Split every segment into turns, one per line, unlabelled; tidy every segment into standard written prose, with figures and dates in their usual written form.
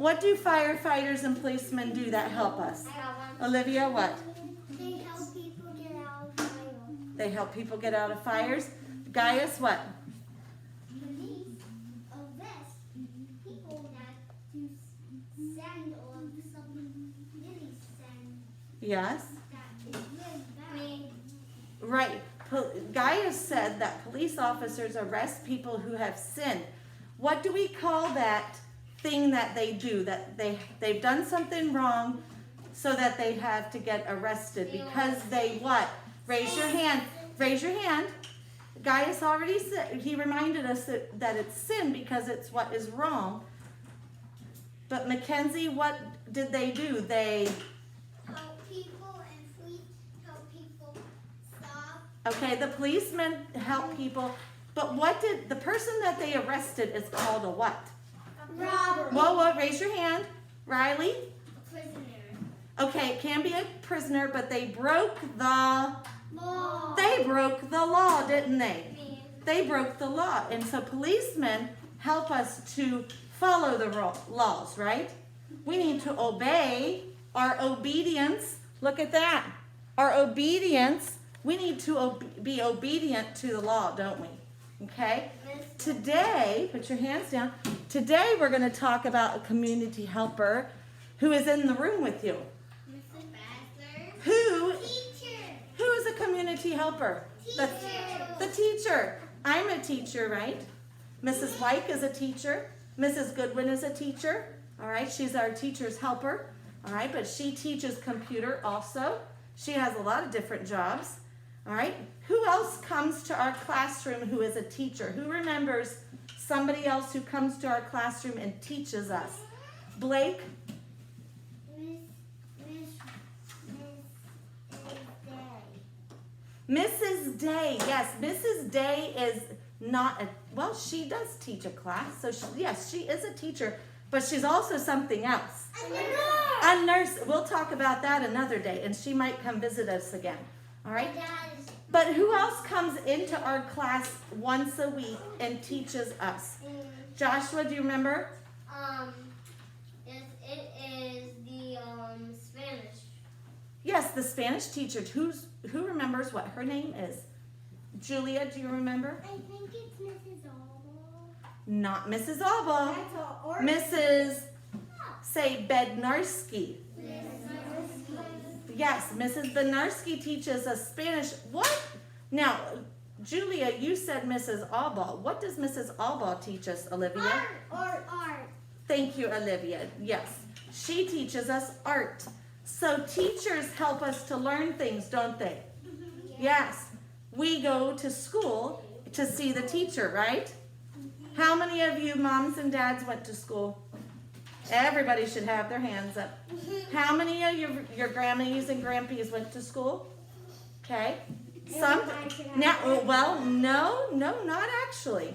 What do firefighters and policemen do that help us? Olivia, what?
They help people get out of fire.
They help people get out of fires. Gaius, what?
Police arrest people that do sand or something really sand
Yes.
that is really bad.
Right. Gaius said that police officers arrest people who have sinned. What do we call that thing that they do? That they've done something wrong so that they have to get arrested because they what? Raise your hand. Raise your hand. Gaius already said, he reminded us that it's sin because it's what is wrong. But Mackenzie, what did they do? They
Help people and police help people stop.
Okay, the policemen help people, but what did the person that they arrested is called a what?
Robbery.
Whoa, raise your hand. Riley?
Prisoner.
Okay, it can be a prisoner, but they broke the law, didn't they? They broke the law. And so policemen help us to follow the laws, right? We need to obey our obedience. Look at that. Our obedience. We need to be obedient to the law, don't we? Okay? Today, put your hands down. Today we're going to talk about a community helper who is in the room with you.
Mrs. Baxter.
Who
Teacher.
is a community helper? The teacher. I'm a teacher, right? Mrs. White is a teacher. Mrs. Goodwin is a teacher. All right, she's our teacher's helper. All right, but she teaches computer also. She has a lot of different jobs. All right, who else comes to our classroom who is a teacher? Who remembers somebody else who comes to our classroom and teaches us? Blake? Mrs. Day. Yes, Mrs. Day is not well, she does teach a class. So yes, she is a teacher, but she's also something else. A nurse. We'll talk about that another day, and she might come visit us again. All right? But who else comes into our class once a week and teaches us? Joshua, do you remember?
Yes, it is the Spanish.
Yes, the Spanish teacher. Who remembers what her name is? Julia, do you remember?
I think it's Mrs. Alba.
Not Mrs. Alba. Mrs. Say Bednarski. Yes, Mrs. Bednarski teaches us Spanish. What? Now, Julia, you said Mrs. Alba. What does Mrs. Alba teach us, Olivia?
Art.
Thank you, Olivia. Yes, she teaches us art. So teachers help us to learn things, don't they? Yes. We go to school to see the teacher, right? How many of you moms and dads went to school? Everybody should have their hands up. How many of your Grammies and Grampies went to school? Okay. Some. Now, well, no, not actually.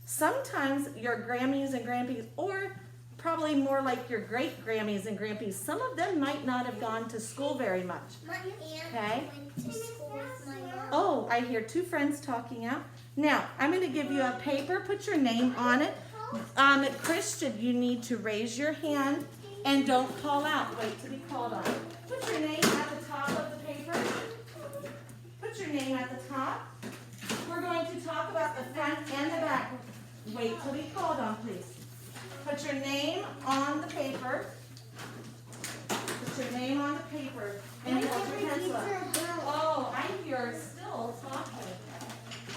Sometimes your Grammys and Grampies, or probably more like your great Grammys and Grampies, some of them might not have gone to school very much. Okay. Oh, I hear two friends talking out. Now, I'm going to give you a paper. Put your name on it. Christian, you need to raise your hand and don't call out. Wait to be called on. Put your name at the top of the paper. Put your name at the top. We're going to talk about the front and the back. Wait till we called on, please. Put your name on the paper. Put your name on the paper. And hold your pencil up. Oh, I hear still talking.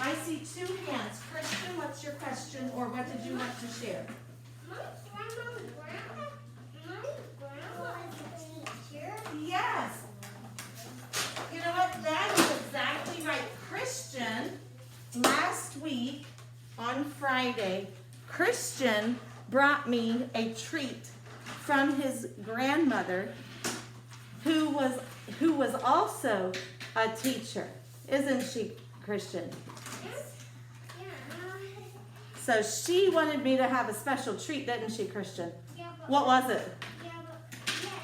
I see two hands. Christian, what's your question, or what did you want to share?
My grandma is a teacher.
Yes. You know what? That is exactly right. Christian, last week on Friday, Christian brought me a treat from his grandmother, who was also a teacher. Isn't she, Christian? So she wanted me to have a special treat, didn't she, Christian?
Yeah, but,
What was it?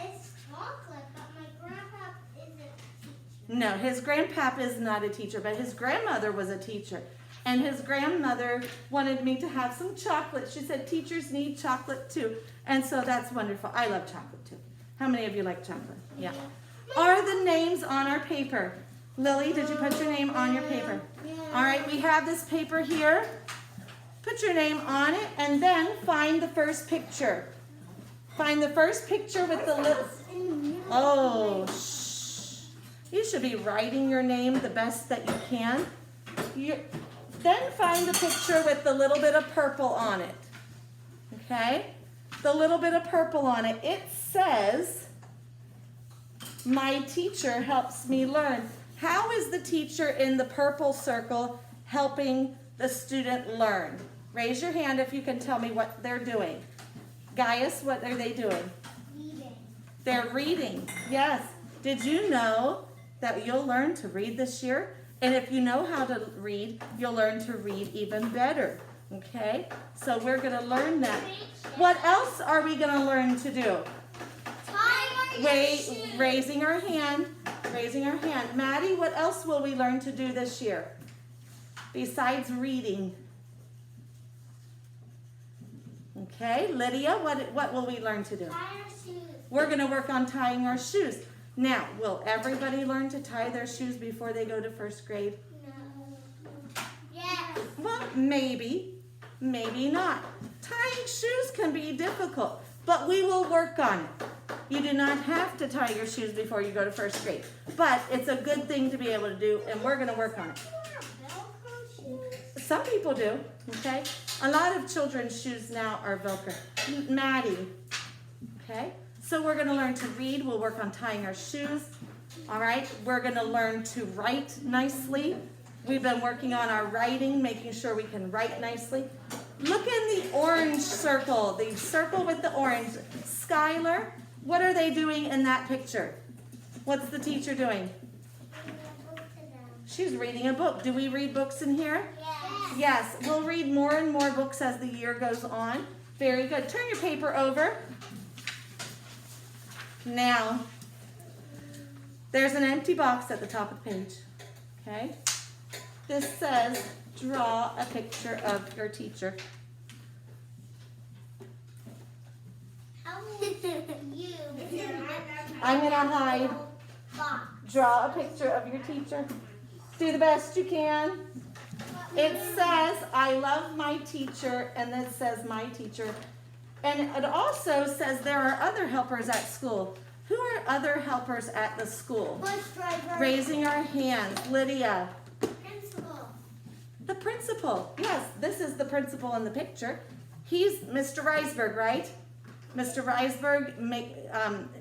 It's chocolate, but my grandpa isn't a teacher.
No, his grandpap is not a teacher, but his grandmother was a teacher. And his grandmother wanted me to have some chocolate. She said teachers need chocolate too. And so that's wonderful. I love chocolate too. How many of you like chocolate? Yeah. Are the names on our paper? Lily, did you put your name on your paper? All right, we have this paper here. Put your name on it and then find the first picture. Find the first picture with the little... Oh, shh. You should be writing your name the best that you can. Then find the picture with the little bit of purple on it. Okay? The little bit of purple on it. It says, my teacher helps me learn. How is the teacher in the purple circle helping the student learn? Raise your hand if you can tell me what they're doing. Gaius, what are they doing?
Reading.
They're reading. Yes. Did you know that you'll learn to read this year? And if you know how to read, you'll learn to read even better. Okay? So we're going to learn that. What else are we going to learn to do? Raising our hand. Raising our hand. Maddie, what else will we learn to do this year? Besides reading. Okay, Lydia, what will we learn to do?
Tie our shoes.
We're going to work on tying our shoes. Now, will everybody learn to tie their shoes before they go to first grade?
No. Yes.
Well, maybe, maybe not. Tying shoes can be difficult, but we will work on it. You do not have to tie your shoes before you go to first grade, but it's a good thing to be able to do, and we're going to work on it. Some people do, okay? A lot of children's shoes now are Velcro. Maddie, okay? So we're going to learn to read. We'll work on tying our shoes, all right? We're going to learn to write nicely. We've been working on our writing, making sure we can write nicely. Look in the orange circle, the circle with the orange. Skylar, what are they doing in that picture? What's the teacher doing? She's reading a book. Do we read books in here?
Yes.
Yes, we'll read more and more books as the year goes on. Very good. Turn your paper over. Now, there's an empty box at the top of the page. Okay? This says, draw a picture of your teacher.
How will you?
I'm going to hide. Draw a picture of your teacher. Do the best you can. It says, I love my teacher, and it says my teacher. And it also says there are other helpers at school. Who are other helpers at the school?
Bus driver.
Raising our hands. Lydia.
Principal.
The principal. Yes, this is the principal in the picture. He's Mr. Reisberg, right? Mr. Reisberg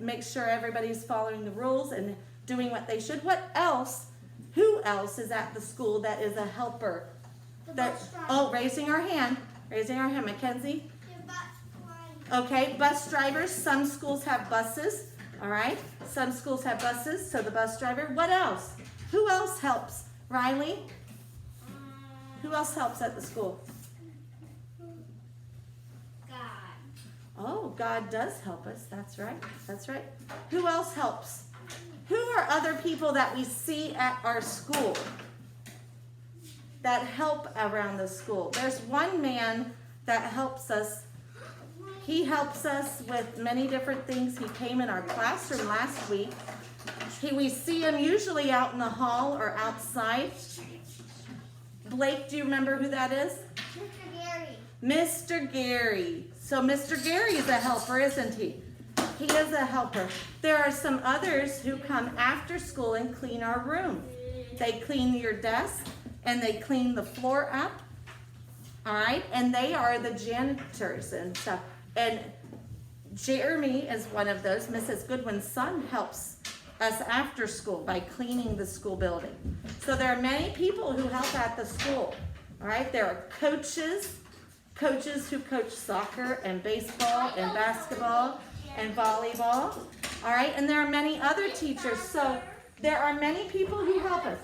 makes sure everybody's following the rules and doing what they should. What else? Who else is at the school that is a helper?
The bus driver.
Oh, raising our hand. Raising our hand. Mackenzie?
The bus driver.
Okay, bus drivers. Some schools have buses. All right? Some schools have buses, so the bus driver. What else? Who else helps? Riley? Who else helps at the school?
God.
Oh, God does help us. That's right. That's right. Who else helps? Who are other people that we see at our school that help around the school? There's one man that helps us. He helps us with many different things. He came in our classroom last week. We see him usually out in the hall or outside. Blake, do you remember who that is?
Mr. Gary.
Mr. Gary. So Mr. Gary is a helper, isn't he? He is a helper. There are some others who come after school and clean our room. They clean your desk and they clean the floor up. All right? And they are the janitors and stuff. And Jeremy is one of those. Mrs. Goodwin's son helps us after school by cleaning the school building. So there are many people who help at the school. All right? There are coaches who coach soccer and baseball and basketball and volleyball. All right? And there are many other teachers. So there are many people who help us.